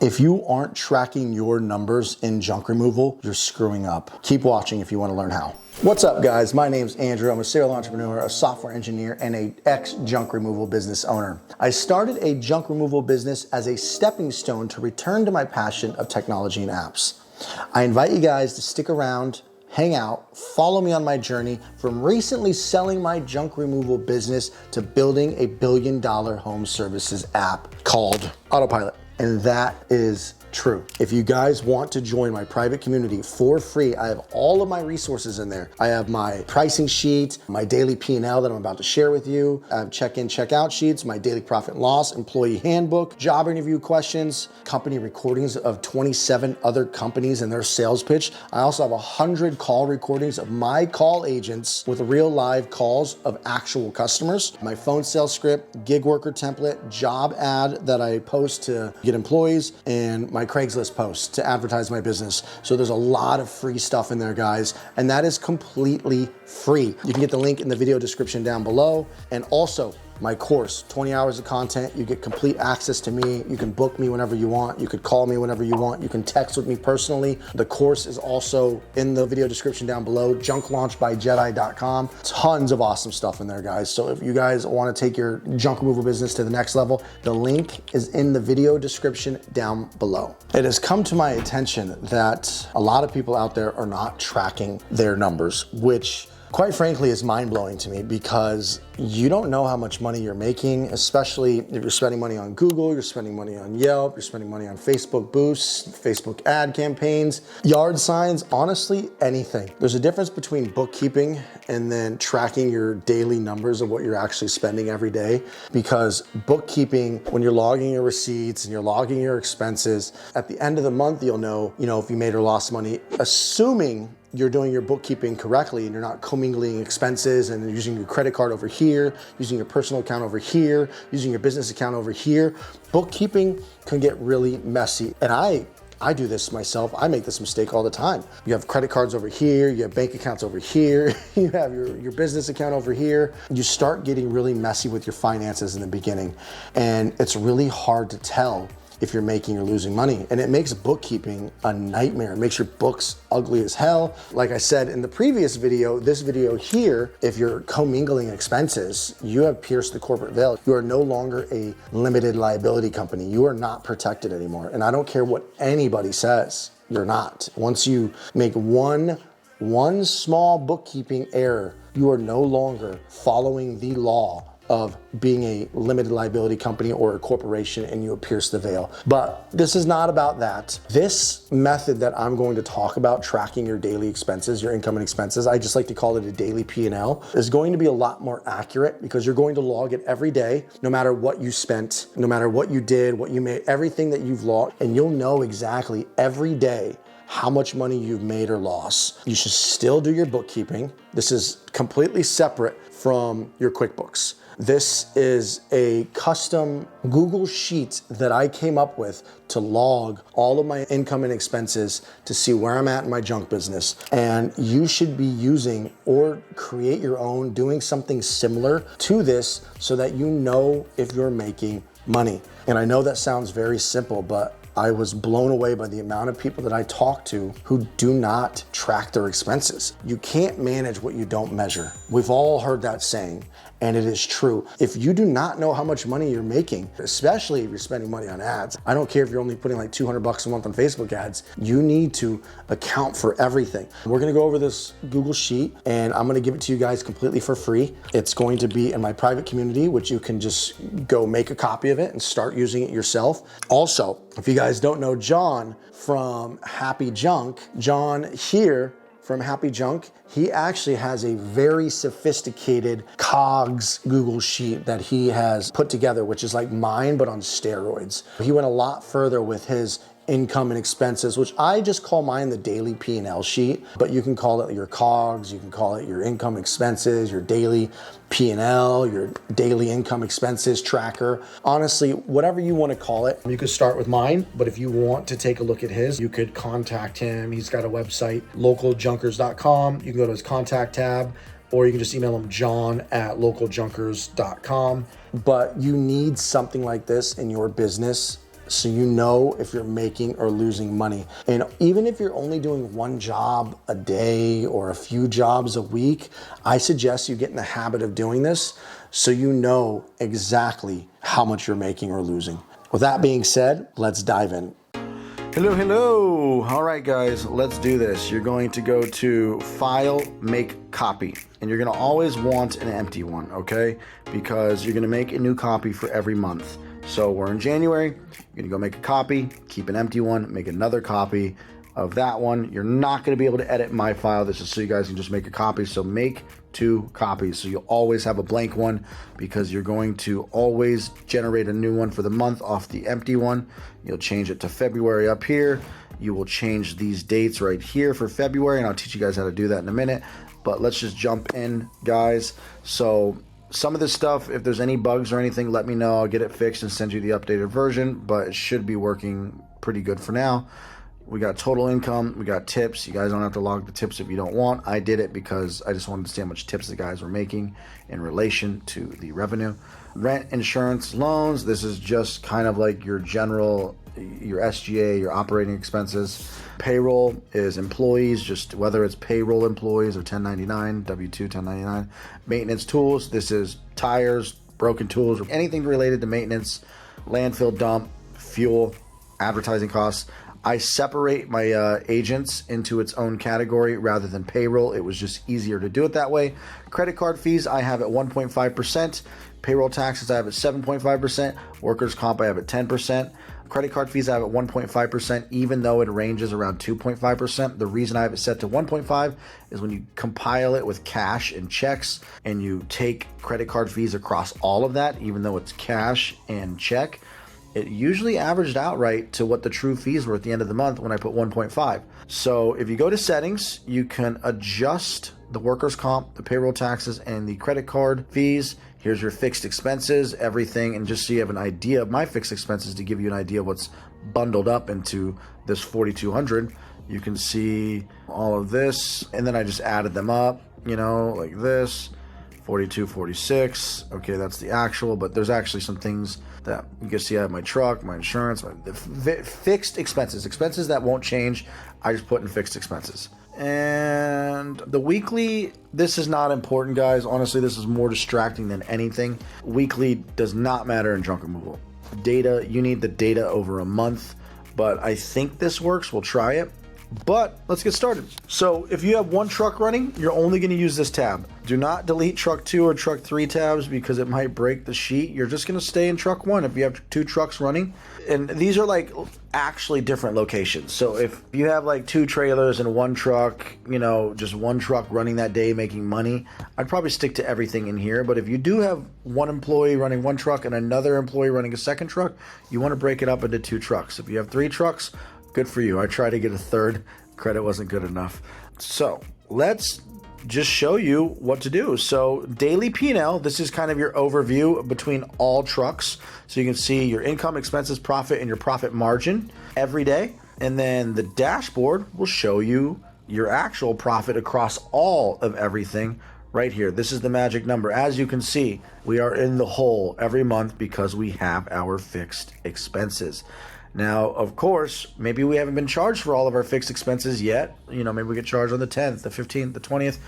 If you aren't tracking your numbers in junk removal, you're screwing up. Keep watching if you want to learn how. What's up, guys? My name's Andrew. I'm a serial entrepreneur, a software engineer, and an ex-junk removal business owner. I started a junk removal business as a stepping stone to return to my passion of technology and apps. I invite you guys to stick around, hang out, follow me on my journey from recently selling my junk removal business to building a billion-dollar home services app called Autopilot. And that is true. If you guys want to join my private community for free, I have all of my resources in there. I have my pricing sheet, my daily P&L that I'm about to share with you. I have check-in, check-out sheets, my daily profit and loss, employee handbook, job interview questions, company recordings of 27 other companies and their sales pitch. I also have 100 call recordings of my call agents with real live calls of actual customers, my phone sales script, gig worker template, job ad that I post to get employees, and my Craigslist posts to advertise my business. So there's a lot of free stuff in there, guys, and that is completely free. You can get the link in the video description down below. And also my course, 20 hours of content. You get complete access to me. You can book me whenever you want. You could call me whenever you want. You can text with me personally. The course is also in the video description down below, junklaunchbyjedi.com. Tons of awesome stuff in there, guys. So if you guys want to take your junk removal business to the next level, the link is in the video description down below. It has come to my attention that a lot of people out there are not tracking their numbers, which quite frankly is mind-blowing to me, because you don't know how much money you're making, especially if you're spending money on Google, you're spending money on Yelp, you're spending money on Facebook boosts, Facebook ad campaigns, yard signs, honestly, anything. There's a difference between bookkeeping and then tracking your daily numbers of what you're actually spending every day, because bookkeeping, when you're logging your receipts and you're logging your expenses, at the end of the month, you'll know, if you made or lost money, assuming you're doing your bookkeeping correctly and you're not commingling expenses and using your credit card over here, using your personal account over here, using your business account over here. Bookkeeping can get really messy. And I do this myself. I make this mistake all the time. You have credit cards over here, you have bank accounts over here, you have your business account over here. You start getting really messy with your finances in the beginning. And it's really hard to tell if you're making or losing money. And it makes bookkeeping a nightmare. It makes your books ugly as hell. Like I said in the previous video, this video here, if you're commingling expenses, you have pierced the corporate veil. You are no longer a limited liability company. You are not protected anymore. And I don't care what anybody says, you're not. Once you make one small bookkeeping error, you are no longer following the law of being a limited liability company or a corporation, and you pierce the veil. But this is not about that. This method that I'm going to talk about, tracking your daily expenses, your income and expenses, I just like to call it a daily P&L, is going to be a lot more accurate, because you're going to log it every day, no matter what you spent, no matter what you did, what you made, everything that you've logged, and you'll know exactly every day how much money you've made or lost. You should still do your bookkeeping. This is completely separate from your QuickBooks. This is a custom Google sheet that I came up with to log all of my income and expenses to see where I'm at in my junk business. And you should be using or create your own, doing something similar to this so that you know if you're making money. And I know that sounds very simple, but I was blown away by the amount of people that I talk to who do not track their expenses. You can't manage what you don't measure. We've all heard that saying, and it is true. If you do not know how much money you're making, especially if you're spending money on ads, I don't care if you're only putting like $200 a month on Facebook ads, you need to account for everything. We're gonna go over this Google sheet, and I'm gonna give it to you guys completely for free. It's going to be in my private community, which you can just go make a copy of it and start using it yourself. Also, if you guys don't know John from Happy Junk, John here from Happy Junk, he actually has a very sophisticated COGS Google sheet that he has put together, which is like mine, but on steroids. He went a lot further with his income and expenses, which I just call mine the daily P&L sheet, but you can call it your COGS, you can call it your income expenses, your daily P&L, your daily income expenses tracker. Honestly, whatever you want to call it. You could start with mine, but if you want to take a look at his, you could contact him. He's got a website, localjunkers.com. You can go to his contact tab, or you can just email him john@localjunkers.com. But you need something like this in your business so you know if you're making or losing money. And even if you're only doing one job a day or a few jobs a week, I suggest you get in the habit of doing this so you know exactly how much you're making or losing. With that being said, let's dive in. Hello. All right, guys, let's do this. You're going to go to File, Make Copy, and you're going to always want an empty one, okay? Because you're going to make a new copy for every month. So we're in January, you're going to go make a copy, keep an empty one, make another copy of that one. You're not going to be able to edit my file. This is so you guys can just make a copy. So make 2 copies. So you'll always have a blank one because you're going to always generate a new one for the month off the empty one. You'll change it to February up here. You will change these dates right here for February, and I'll teach you guys how to do that in a minute. But let's just jump in, guys. So some of this stuff, if there's any bugs or anything, let me know. I'll get it fixed and send you the updated version, but it should be working pretty good for now. We got total income, we got tips. You guys don't have to log the tips if you don't want. I did it because I just wanted to see how much tips the guys were making in relation to the revenue. Rent, insurance, loans. This is just kind of like your general, your SGA, your operating expenses. Payroll is employees, just whether it's payroll employees or 1099, W-2, 1099. Maintenance tools. This is tires, broken tools, anything related to maintenance, landfill dump, fuel, advertising costs. I separate my agents into its own category rather than payroll. It was just easier to do it that way. Credit card fees, I have at 1.5%. Payroll taxes, I have at 7.5%. Workers' comp, I have at 10%. Credit card fees, I have at 1.5%, even though it ranges around 2.5%. The reason I have it set to 1.5 is when you compile it with cash and checks and you take credit card fees across all of that, even though it's cash and check, it usually averaged out right to what the true fees were at the end of the month when I put 1.5. So if you go to settings, you can adjust the workers' comp, the payroll taxes, and the credit card fees. Here's your fixed expenses, everything, and just so you have an idea of my fixed expenses to give you an idea of what's bundled up into this 4,200. You can see all of this, and then I just added them up, you know, like this. 42, 46. Okay, that's the actual, but there's actually some things that you can see. I have my truck, my insurance, the fixed expenses that won't change. I just put in fixed expenses. And the weekly, this is not important, guys. Honestly, this is more distracting than anything. Weekly does not matter in junk removal. Data, you need the data over a month, but I think this works. We'll try it. But let's get started. So if you have one truck running, you're only going to use this tab. Do not delete truck 2 or truck 3 tabs because it might break the sheet. You're just going to stay in truck 1 if you have 2 trucks running. And these are like actually different locations. So if you have like 2 trailers and 1 truck, you know, just 1 truck running that day making money, I'd probably stick to everything in here. But if you do have 1 employee running 1 truck and another employee running a second truck, you want to break it up into 2 trucks. If you have 3 trucks, good for you. I tried to get a third. Credit wasn't good enough. So let's just show you what to do. So daily P&L, this is kind of your overview between all trucks. So you can see your income, expenses, profit, and your profit margin every day. And then the dashboard will show you your actual profit across all of everything right here. This is the magic number. As you can see, we are in the hole every month because we have our fixed expenses. Now, of course, maybe we haven't been charged for all of our fixed expenses yet. You know, maybe we get charged on the 10th, the 15th, the 20th.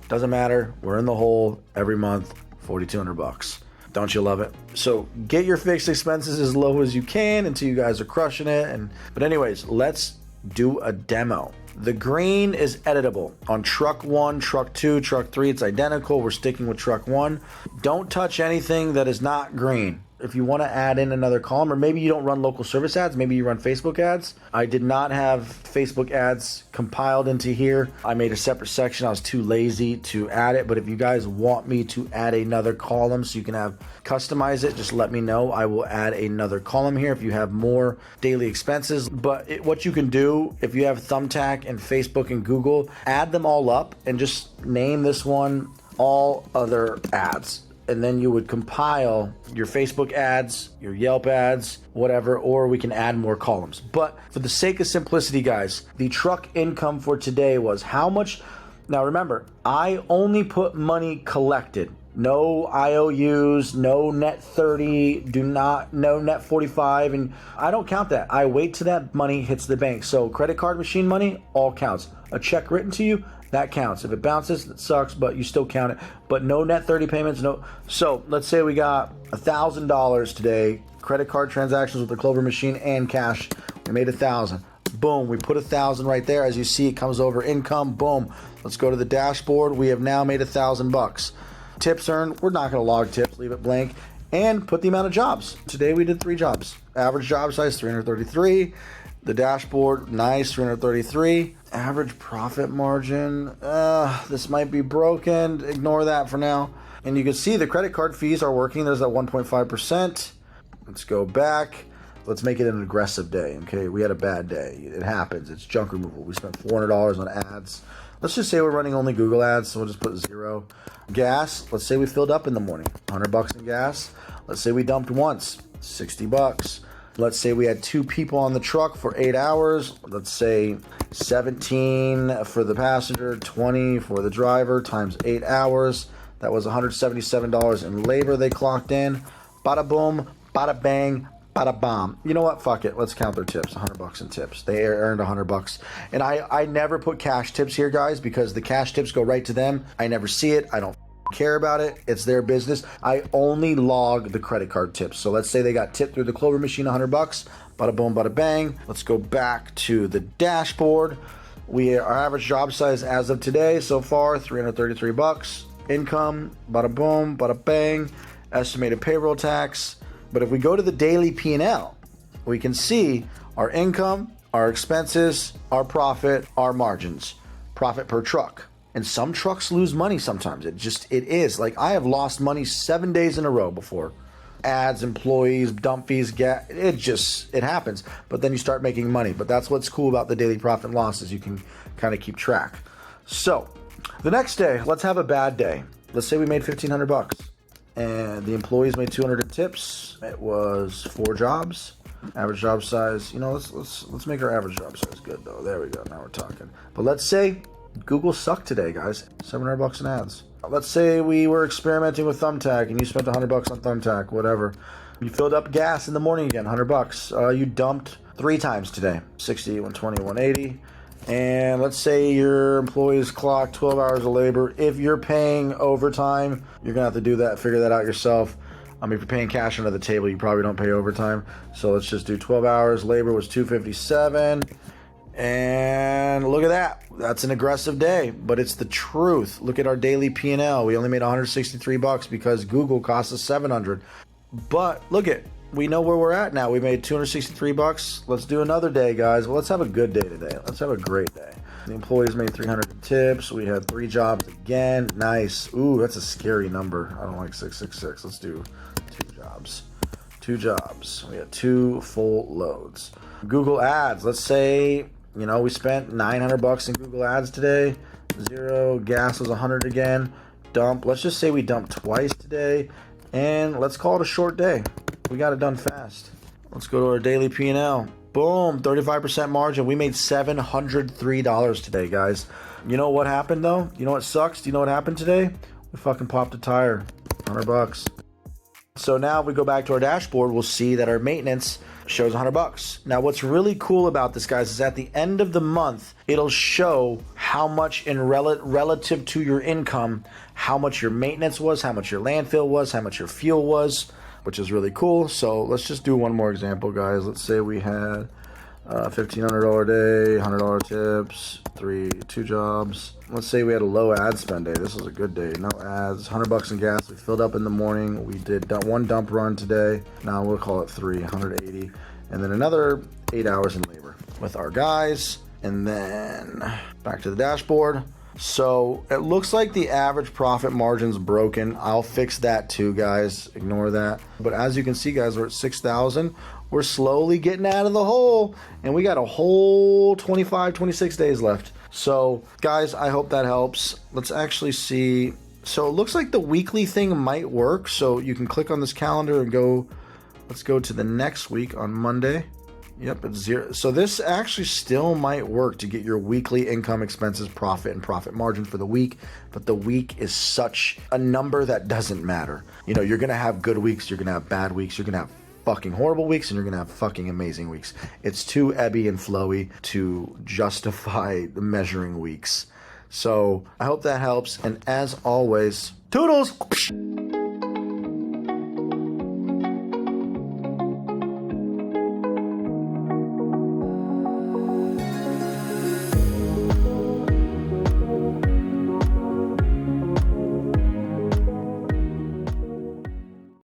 Doesn't matter. We're in the hole every month, $4,200. Don't you love it? So get your fixed expenses as low as you can until you guys are crushing it. But anyways, let's do a demo. The green is editable. On truck 1, truck 2, truck 3, it's identical. We're sticking with truck 1. Don't touch anything that is not green. If you want to add in another column, or maybe you don't run local service ads, maybe you run Facebook ads. I did not have Facebook ads compiled into here. I made a separate section. I was too lazy to add it. But if you guys want me to add another column so you can customize it, just let me know. I will add another column here if you have more daily expenses. But what you can do, if you have Thumbtack and Facebook and Google, add them all up and just name this one all other ads. And then you would compile your Facebook ads, your Yelp ads, whatever, or we can add more columns. But for the sake of simplicity, guys, the truck income for today was how much. Now remember, I only put money collected. No IOUs, no net 30, no net 45, and I don't count that. I wait till that money hits the bank. So credit card machine money, all counts. A check written to you, that counts. If it bounces, it sucks, but you still count it. But no net 30 payments, no. So let's say we got $1,000 today, credit card transactions with the Clover machine and cash. We made 1,000. Boom, we put 1,000 right there. As you see, it comes over income. Boom. Let's go to the dashboard. We have now made $1,000. Tips earned, we're not going to log tips, leave it blank, and put the amount of jobs. Today we did 3 jobs. Average job size 333. The dashboard, nice, 333. Average profit margin, this might be broken. Ignore that for now. And you can see the credit card fees are working. There's that 1.5%. Let's go back. Let's make it an aggressive day. Okay, we had a bad day. It happens. It's junk removal. We spent $400 on ads. Let's just say we're running only Google ads, so we'll just put 0. Gas, let's say we filled up in the morning, $100 in gas. Let's say we dumped once, $60. Let's say we had 2 people on the truck for 8 hours. Let's say 17 for the passenger, 20 for the driver, times 8 hours. That was $177 in labor they clocked in. Bada boom, bada bang, bada bomb. You know what? Fuck it. Let's count their tips. $100 in tips. They earned $100. And I never put cash tips here, guys, because the cash tips go right to them. I never see it. I don't care about it. It's their business. I only log the credit card tips. So let's say they got tipped through the Clover machine $100. Bada boom, bada bang. Let's go back to the dashboard. Our average job size as of today so far, $333. Income, bada boom, bada bang. Estimated payroll tax. But if we go to the daily P&L, we can see our income, our expenses, our profit, our margins, profit per truck. And some trucks lose money sometimes. It is. Like, I have lost money 7 days in a row before. Ads, employees, dump fees, gas, it happens. But then you start making money. But that's what's cool about the daily profit and loss is you can kind of keep track. So the next day, let's have a bad day. Let's say we made $1,500. And the employees made 200 in tips. It was 4 jobs. Average job size. Let's make our average job size good though. There we go. Now we're talking. But let's say Google sucked today, guys. $700 in ads. Let's say we were experimenting with Thumbtack and you spent $100 on Thumbtack, whatever. You filled up gas in the morning again, $100. You dumped 3 times today. 60, 120, 180. And let's say your employees clock 12 hours of labor. If you're paying overtime, you're going to have to figure that out yourself. If you're paying cash under the table, you probably don't pay overtime. So let's just do 12 hours. Labor was $257. And look at that. That's an aggressive day, but it's the truth. Look at our daily P&L. We only made $163 because Google cost us $700. But look at, we know where we're at now. We made $263. Let's do another day, guys. Well, let's have a good day today. Let's have a great day. The employees made 300 in tips. We had 3 jobs again. Nice. Ooh, that's a scary number. I don't like 666. Let's do 2 jobs. 2 jobs. We had 2 full loads. Google ads. Let's say, we spent $900 in Google ads today. 0. Gas was 100 again. Dump. Let's just say we dumped twice today. And let's call it a short day. We got it done fast. Let's go to our daily P&L. Boom, 35% margin. We made $703 today, guys. You know what happened, though? You know what sucks? Do you know what happened today? We fucking popped a tire. $100. So now if we go back to our dashboard, we'll see that our maintenance shows $100. Now, what's really cool about this, guys, is at the end of the month, it'll show how much in relative to your income, how much your maintenance was, how much your landfill was, how much your fuel was, which is really cool. So let's just do one more example, guys. Let's say we had $1,500 day, $100 tips, 2 jobs. Let's say we had a low ad spend day. This was a good day. No ads, $100 in gas. We filled up in the morning. We did 1 dump run today. Now we'll call it 3, 180. And then another 8 hours in labor with our guys. And then back to the dashboard. So it looks like the average profit margin's broken. I'll fix that too, guys. Ignore that. But as you can see, guys, we're at 6,000. We're slowly getting out of the hole, and we got a whole 25, 26 days left. So, guys, I hope that helps. Let's actually see. So it looks like the weekly thing might work. So you can click on this calendar and go. Let's go to the next week on Monday. Yep, it's zero. So this actually still might work to get your weekly income, expenses, profit, and profit margin for the week. But the week is such a number that doesn't matter. You know, you're going to have good weeks. You're going to have bad weeks. You're going to have fucking horrible weeks, and you're going to have fucking amazing weeks. It's too ebby and flowy to justify the measuring weeks. So I hope that helps. And as always, toodles!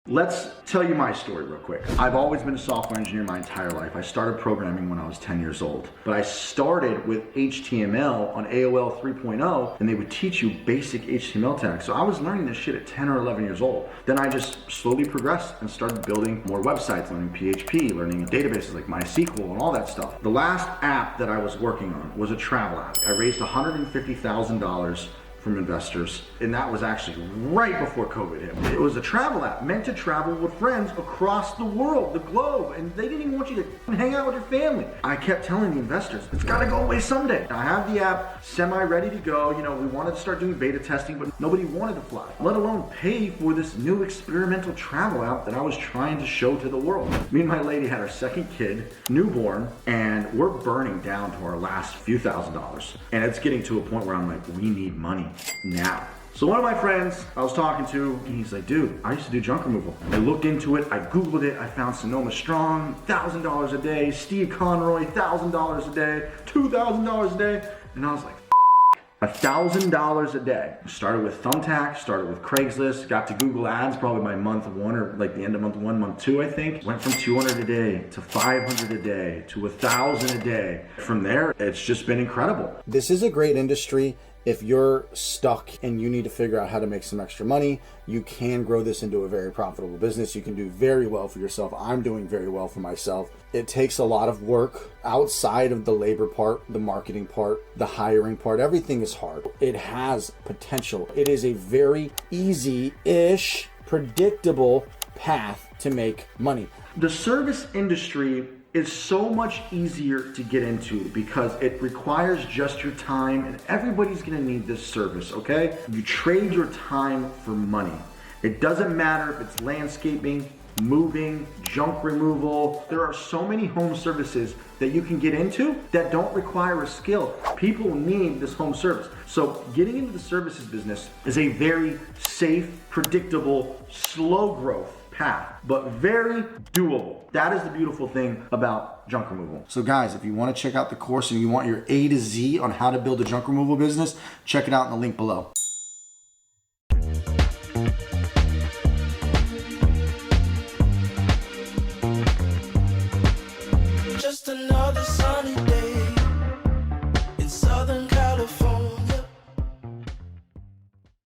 Let's tell you my story real quick. I've always been a software engineer my entire life. I started programming when I was 10 years old, but I started with HTML on AOL 3.0, and they would teach you basic HTML tags. So I was learning this shit at 10 or 11 years old. Then I just slowly progressed and started building more websites, learning PHP, learning databases like MySQL and all that stuff. The last app that I was working on was a travel app. I raised $150,000 from investors, and that was actually right before COVID hit. It was a travel app meant to travel with friends across the world, the globe, and they didn't even want you to hang out with your family. I kept telling the investors, it's gotta go away someday. I have the app semi-ready to go. You know, we wanted to start doing beta testing, but nobody wanted to fly, let alone pay for this new experimental travel app that I was trying to show to the world. Me and my lady had our second kid, newborn, and we're burning down to our last few $1,000s. And it's getting to a point where I'm like, we need money now. So one of my friends I was talking to, and he's like, dude, I used to do junk removal. I looked into it, I Googled it, I found Sonoma Strong, $1,000 a day, Steve Conroy, $1,000 a day, $2,000 a day, and I was like, $1,000 a day. Started with Thumbtack, started with Craigslist, got to Google Ads probably by month one or like the end of month one, month two, I think. Went from 200 a day to 500 a day to 1,000 a day. From there, it's just been incredible. This is a great industry. If you're stuck and you need to figure out how to make some extra money, you can grow this into a very profitable business. You can do very well for yourself. I'm doing very well for myself. It takes a lot of work outside of the labor part, the marketing part, the hiring part. Everything is hard. It has potential. It is a very easy-ish, predictable path to make money. The service industry is so much easier to get into because it requires just your time, and everybody's gonna need this service, okay? You trade your time for money. It doesn't matter if it's landscaping, moving, junk removal. There are so many home services that you can get into that don't require a skill. People need this home service. So getting into the services business is a very safe, predictable, slow growth path, but very doable. That is the beautiful thing about junk removal. So guys, if you want to check out the course and you want your A to Z on how to build a junk removal business, check it out in the link below.